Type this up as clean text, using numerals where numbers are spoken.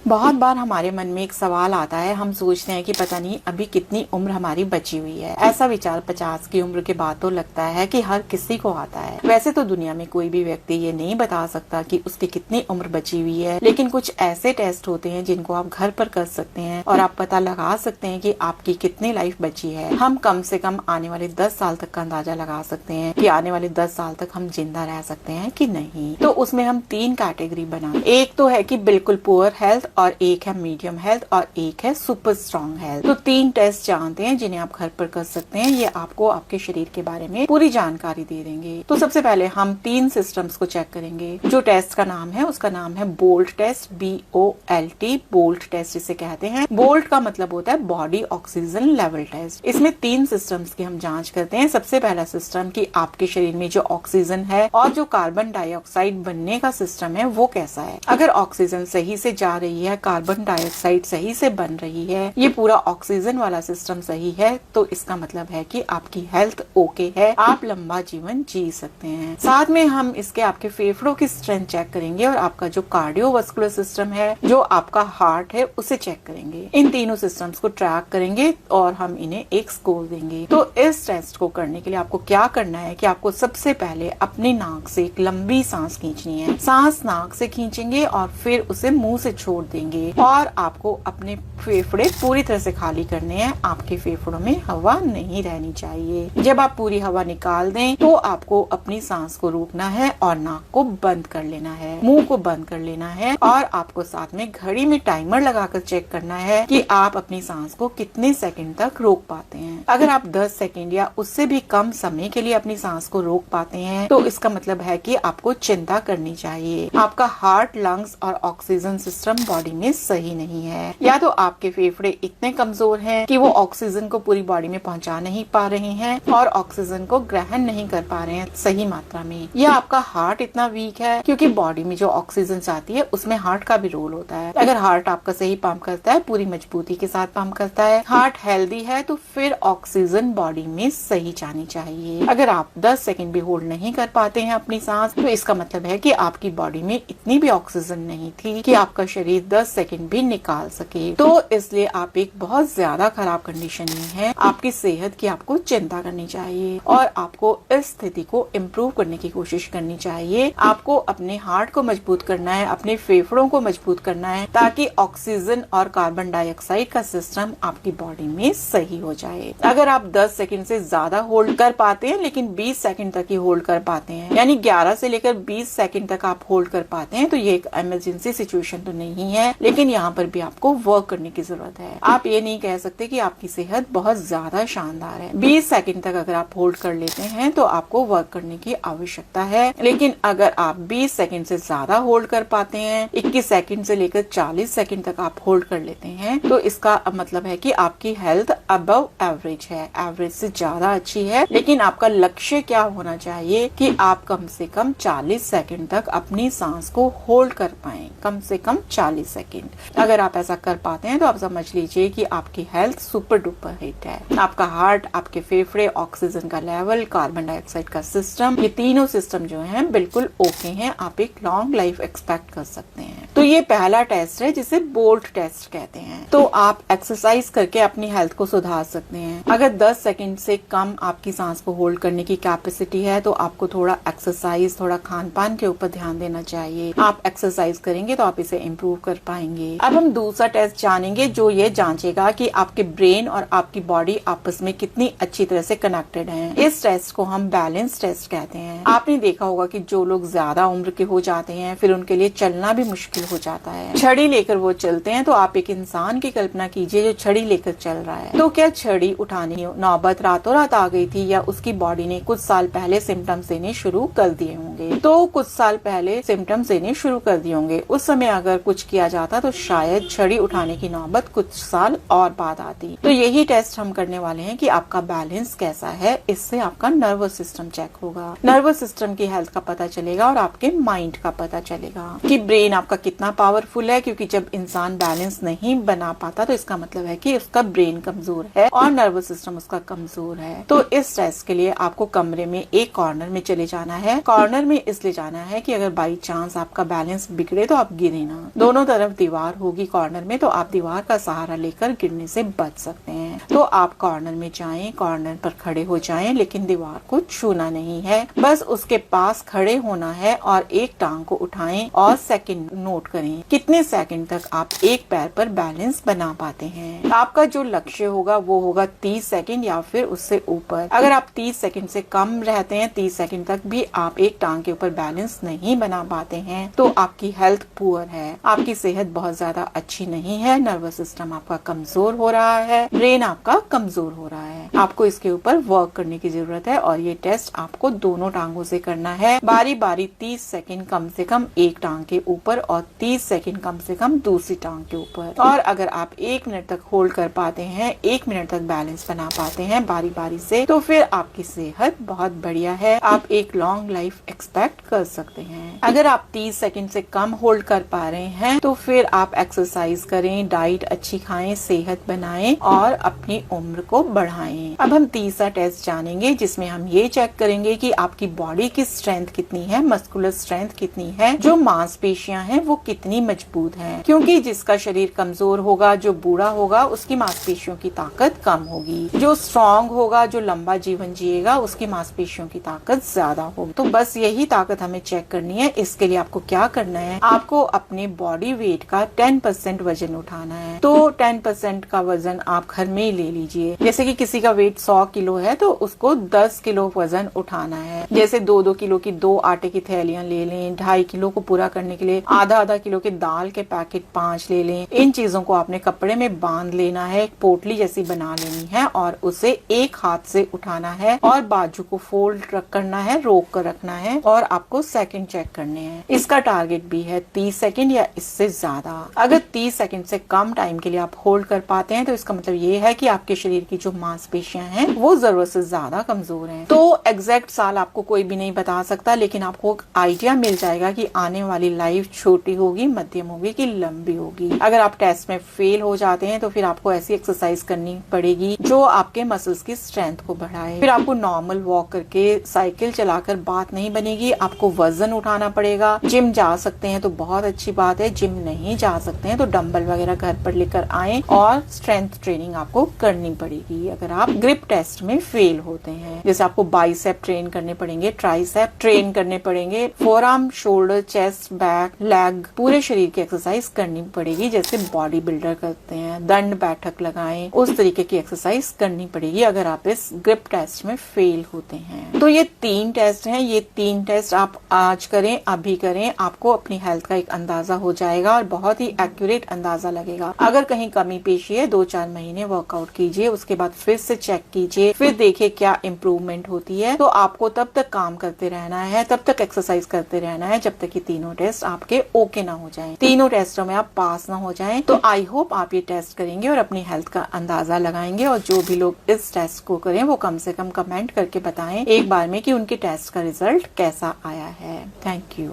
बहुत बार हमारे मन में एक सवाल आता है, हम सोचते हैं कि पता नहीं अभी कितनी उम्र हमारी बची हुई है। ऐसा विचार 50 की उम्र के बाद तो लगता है कि हर किसी को आता है। वैसे तो दुनिया में कोई भी व्यक्ति ये नहीं बता सकता कि उसकी कितनी उम्र बची हुई है, लेकिन कुछ ऐसे टेस्ट होते हैं जिनको आप घर पर कर सकते हैं और आप पता लगा सकते हैं कि आपकी कितनी लाइफ बची है। हम कम से कम आने वाले 10 साल तक का अंदाजा लगा सकते हैं कि आने वाले 10 साल तक हम जिंदा रह सकते हैं कि नहीं। तो उसमें हम 3 कैटेगरी बना, एक तो है कि बिल्कुल पुअर हेल्थ, और एक है मीडियम हेल्थ, और एक है सुपर स्ट्रॉन्ग हेल्थ। तो 3 टेस्ट जानते हैं जिन्हें आप घर पर कर सकते हैं। ये आपको आपके शरीर के बारे में पूरी जानकारी दे देंगे। तो सबसे पहले हम 3 सिस्टम्स को चेक करेंगे। जो टेस्ट का नाम है उसका नाम है bolt test, BOLT, bolt test इसे कहते हैं। बोल्ट का मतलब होता है बॉडी ऑक्सीजन लेवल टेस्ट। इसमें 3 सिस्टम्स की हम जांच करते हैं। सबसे पहला सिस्टम कि आपके शरीर में जो ऑक्सीजन है और जो कार्बन डाइऑक्साइड बनने का सिस्टम है वो कैसा है। अगर ऑक्सीजन सही से जा रही है, कार्बन डाइऑक्साइड सही से बन रही है, ये पूरा ऑक्सीजन वाला सिस्टम सही है, तो इसका मतलब है कि आपकी हेल्थ ओके है, आप लंबा जीवन जी सकते हैं। साथ में हम इसके आपके फेफड़ों की स्ट्रेंथ चेक करेंगे और आपका जो कार्डियोवास्कुलर सिस्टम है, जो आपका हार्ट है, उसे चेक करेंगे। इन तीनों सिस्टम्स को ट्रैक करेंगे और हम इन्हें एक स्कोर देंगे। तो इस टेस्ट को करने के लिए आपको क्या करना है कि आपको सबसे पहले अपनी नाक से एक लंबी सांस खींचनी है। सांस नाक से खींचेंगे और फिर उसे मुंह से छोड़ देंगे और आपको अपने फेफड़े पूरी तरह से खाली करने हैं। आपके फेफड़ों में हवा नहीं रहनी चाहिए। जब आप पूरी हवा निकाल दें तो आपको अपनी सांस को रोकना है और नाक को बंद कर लेना है, मुंह को बंद कर लेना है, और आपको साथ में घड़ी में टाइमर लगाकर चेक करना है कि आप अपनी सांस को कितने सेकंड तक रोक पाते हैं। अगर आप 10 सेकंड या उससे भी कम समय के लिए अपनी सांस को रोक पाते हैं तो इसका मतलब है कि आपको चिंता करनी चाहिए। आपका हार्ट, लंग्स और ऑक्सीजन सिस्टम बॉडी में सही नहीं है, या तो आपके फेफड़े इतने कमजोर हैं कि वो ऑक्सीजन को पूरी बॉडी में पहुंचा नहीं पा रहे हैं और ऑक्सीजन को ग्रहण नहीं कर पा रहे हैं सही मात्रा में, या आपका हार्ट इतना वीक है क्योंकि बॉडी में जो ऑक्सीजन जाती है उसमें हार्ट का भी रोल होता है। अगर हार्ट आपका सही पंप करता है, पूरी मजबूती के साथ पंप करता है, हार्ट हेल्दी है, तो फिर ऑक्सीजन बॉडी में सही जानी चाहिए। अगर आप 10 सेकंड भी होल्ड नहीं कर पाते हैं अपनी सांस, तो इसका मतलब है कि आपकी बॉडी में इतनी भी ऑक्सीजन नहीं थी कि आपका शरीर 10 सेकंड भी निकाल सके। तो इसलिए आप एक बहुत ज्यादा खराब कंडीशन में हैं। आपकी सेहत की आपको चिंता करनी चाहिए और आपको इस स्थिति को इम्प्रूव करने की कोशिश करनी चाहिए। आपको अपने हार्ट को मजबूत करना है, अपने फेफड़ों को मजबूत करना है, ताकि ऑक्सीजन और कार्बन डाइऑक्साइड का सिस्टम आपकी बॉडी में सही हो जाए। अगर आप 10 सेकंड से ज्यादा होल्ड कर पाते हैं, लेकिन 20 सेकंड तक ही होल्ड कर पाते हैं, यानी 11 से लेकर 20 सेकंड तक आप होल्ड कर पाते हैं, तो ये एक इमरजेंसी सिचुएशन तो नहीं है, लेकिन यहाँ पर भी आपको वर्क करने की जरूरत है। आप ये नहीं कह सकते कि आपकी सेहत बहुत ज्यादा शानदार है। 20 सेकंड तक अगर आप होल्ड कर लेते हैं तो आपको वर्क करने की आवश्यकता है, लेकिन अगर आप 20 सेकंड से ज्यादा होल्ड कर पाते हैं, 21 सेकंड से लेकर 40 सेकंड तक आप होल्ड कर लेते हैं, तो इसका मतलब है कि आपकी हेल्थ अबव एवरेज है, एवरेज से ज्यादा अच्छी है। लेकिन आपका लक्ष्य क्या होना चाहिए कि आप कम से कम 40 सेकंड तक अपनी सांस को होल्ड कर पाएं, कम से कम 40 सेकंड। अगर आप ऐसा कर पाते हैं तो आप समझ लीजिए कि आपकी हेल्थ सुपर डुपर हिट है। आपका हार्ट, आपके फेफड़े, ऑक्सीजन का लेवल, कार्बन डाइऑक्साइड का सिस्टम, ये तीनों सिस्टम जो हैं बिल्कुल ओके हैं। आप एक लॉन्ग लाइफ एक्सपेक्ट कर सकते हैं। तो ये पहला टेस्ट है जिसे बोल्ट टेस्ट कहते हैं। तो आप एक्सरसाइज करके अपनी हेल्थ को सुधार सकते हैं। अगर 10 सेकंड से कम आपकी सांस को होल्ड करने की कैपेसिटी है तो आपको थोड़ा एक्सरसाइज, थोड़ा खान पान के ऊपर ध्यान देना चाहिए। आप एक्सरसाइज करेंगे तो आप इसे इम्प्रूव कर पाएंगे। अब हम दूसरा टेस्ट जानेंगे जो ये जांचेगा कि आपके ब्रेन और आपकी बॉडी आपस में कितनी अच्छी तरह से कनेक्टेड हैं। इस टेस्ट को हम बैलेंस टेस्ट कहते हैं। आपने देखा होगा कि जो लोग ज्यादा उम्र के हो जाते हैं फिर उनके लिए चलना भी मुश्किल हो जाता है। छड़ी लेकर वो चलते हैं, तो आप एक इंसान की कल्पना कीजिए जो छड़ी लेकर चल रहा है। तो क्या छड़ी उठाने की नौबत रातों रात आ गई थी, या उसकी बॉडी ने कुछ साल पहले सिम्टम्स देने शुरू कर दिए होंगे? तो कुछ साल पहले सिम्टम्स देने शुरू कर दिए होंगे। उस समय अगर कुछ किया जाता तो शायद छड़ी उठाने की नौबत कुछ साल और बाद आती। तो यही टेस्ट हम करने वाले हैं कि आपका बैलेंस कैसा है। इससे आपका नर्वस सिस्टम चेक होगा, नर्वस सिस्टम की हेल्थ का पता चलेगा और आपके माइंड का पता चलेगा कि ब्रेन आपका कितना पावरफुल है, क्योंकि जब इंसान बैलेंस नहीं बना पाता तो इसका मतलब है कि उसका ब्रेन कमजोर है और नर्वस सिस्टम उसका कमजोर है। तो इस टेस्ट के लिए आपको कमरे में एक कॉर्नर में चले जाना है। कॉर्नर में इसलिए जाना है कि अगर बाई चांस आपका बैलेंस बिगड़े तो आप गिरे ना। दोनों तरफ दीवार होगी कॉर्नर में, तो आप दीवार का सहारा लेकर गिरने से बच सकते हैं। तो आप कॉर्नर में जाएं, कॉर्नर पर खड़े हो जाएं, लेकिन दीवार को छूना नहीं है, बस उसके पास खड़े होना है और एक टांग को उठाएं और सेकंड नोट करें कितने सेकंड तक आप एक पैर पर बैलेंस बना पाते हैं। आपका जो लक्ष्य होगा वो होगा 30 सेकंड या फिर उससे ऊपर। अगर आप 30 सेकंड से कम रहते हैं, 30 सेकंड तक भी आप एक टांग के ऊपर बैलेंस नहीं बना पाते हैं, तो आपकी हेल्थ पुअर है, आपकी सेहत बहुत ज्यादा अच्छी नहीं है, नर्वस सिस्टम आपका कमजोर हो रहा है, ब्रेन आपका कमजोर हो रहा है। आपको इसके ऊपर वर्क करने की जरूरत है और ये टेस्ट आपको दोनों टांगों से करना है। बारी बारी 30 सेकंड कम से कम एक टांग के ऊपर और 30 सेकंड कम से कम दूसरी टांग के ऊपर। और अगर आप 1 मिनट तक होल्ड कर पाते हैं, 1 मिनट तक बैलेंस बना पाते हैं बारी बारी से, तो फिर आपकी सेहत बहुत बढ़िया है, आप एक लॉन्ग लाइफ एक्सपेक्ट कर सकते हैं। अगर आप 30 सेकंड से कम होल्ड कर पा रहे हैं तो फिर आप एक्सरसाइज करें, डाइट अच्छी खाएं, सेहत बनाएं और अपनी उम्र को बढ़ाएं। अब हम तीसरा टेस्ट जानेंगे जिसमें हम ये चेक करेंगे कि आपकी बॉडी की स्ट्रेंथ कितनी है, मस्कुलर स्ट्रेंथ कितनी है, जो मांसपेशियां हैं वो कितनी मजबूत हैं। क्योंकि जिसका शरीर कमजोर होगा, जो बूढ़ा होगा, उसकी मांसपेशियों की ताकत कम होगी। जो स्ट्रॉन्ग होगा, जो लंबा जीवन जिएगा, उसकी मांसपेशियों की ताकत ज्यादा होगी। तो बस यही ताकत हमें चेक करनी है। इसके लिए आपको क्या करना है, आपको अपने बॉडी वेट का 10% वजन उठाना है। तो 10% का वजन आप घर में ही ले लीजिए। जैसे कि किसी का वेट 100 किलो है तो उसको 10 किलो वजन उठाना है। जैसे 2-2 किलो की 2 आटे की थैलियां ले लें, 2.5 किलो को पूरा करने के लिए आधा किलो के दाल के पैकेट 5 ले लें। इन चीजों को आपने कपड़े में बांध लेना है, पोटली जैसी बना लेनी है और उसे एक हाथ से उठाना है और बाजू को फोल्ड करना है, रोक कर रखना है और आपको सेकंड चेक करने हैं। इसका टारगेट भी है 30 सेकंड या इससे ज्यादा। अगर 30 सेकंड से कम टाइम के लिए आप होल्ड कर पाते हैं तो इसका मतलब ये है कि आपके शरीर की जो मांसपेशियां हैं वो जरूरत से ज्यादा कमजोर हैं। तो एग्जैक्ट साल आपको कोई भी नहीं बता सकता, लेकिन आपको आइडिया मिल जाएगा कि आने वाली लाइफ छोटी होगी, मध्यम होगी कि लंबी होगी। अगर आप टेस्ट में फेल हो जाते हैं तो फिर आपको ऐसी एक्सरसाइज करनी पड़ेगी जो आपके मसल्स की स्ट्रेंथ को बढ़ाए। फिर आपको नॉर्मल वॉक करके, साइकिल चलाकर बात नहीं बनेगी, आपको वजन उठाना पड़ेगा। जिम जा सकते हैं तो बहुत अच्छी बात है, जिम नहीं जा सकते हैं तो डंबल वगैरह घर पर लेकर आएं और स्ट्रेंथ ट्रेनिंग आपको करनी पड़ेगी। अगर आप ग्रिप टेस्ट में फेल होते हैं, जैसे आपको बाइसेप ट्रेन करने पड़ेंगे, ट्राइसेप ट्रेन करने पड़ेंगे, forearm, shoulder, chest, back, leg, पूरे शरीर की एक्सरसाइज करनी पड़ेगी जैसे बॉडी बिल्डर करते हैं। दंड बैठक लगाएं, उस तरीके की एक्सरसाइज करनी पड़ेगी अगर आप इस ग्रिप टेस्ट में फेल होते हैं। तो ये 3 टेस्ट हैं, ये 3 टेस्ट आप आज करें, अभी करें, आपको अपनी हेल्थ का एक अंदाजा हो जाएगा और बहुत ही एक्यूरेट अंदाजा लगेगा। अगर कहीं कमी पेशी है 2-4 महीने वर्कआउट कीजिए, उसके बाद फिर से चेक कीजिए, फिर देखिए क्या इम्प्रूवमेंट होती है। तो आपको तब तक काम करते रहना है, तब तक एक्सरसाइज करते रहना है जब तक कि तीनों टेस्ट आपके ओके ना हो जाएं। तीनों टेस्टों में आप पास ना हो जाएं। तो आई होप आप ये टेस्ट करेंगे और अपनी हेल्थ का अंदाजा लगाएंगे। और जो भी लोग इस टेस्ट को करें वो कम से कम कमेंट करके बताएं एक बार में कि उनके टेस्ट का रिजल्ट कैसा आया है। Thank you.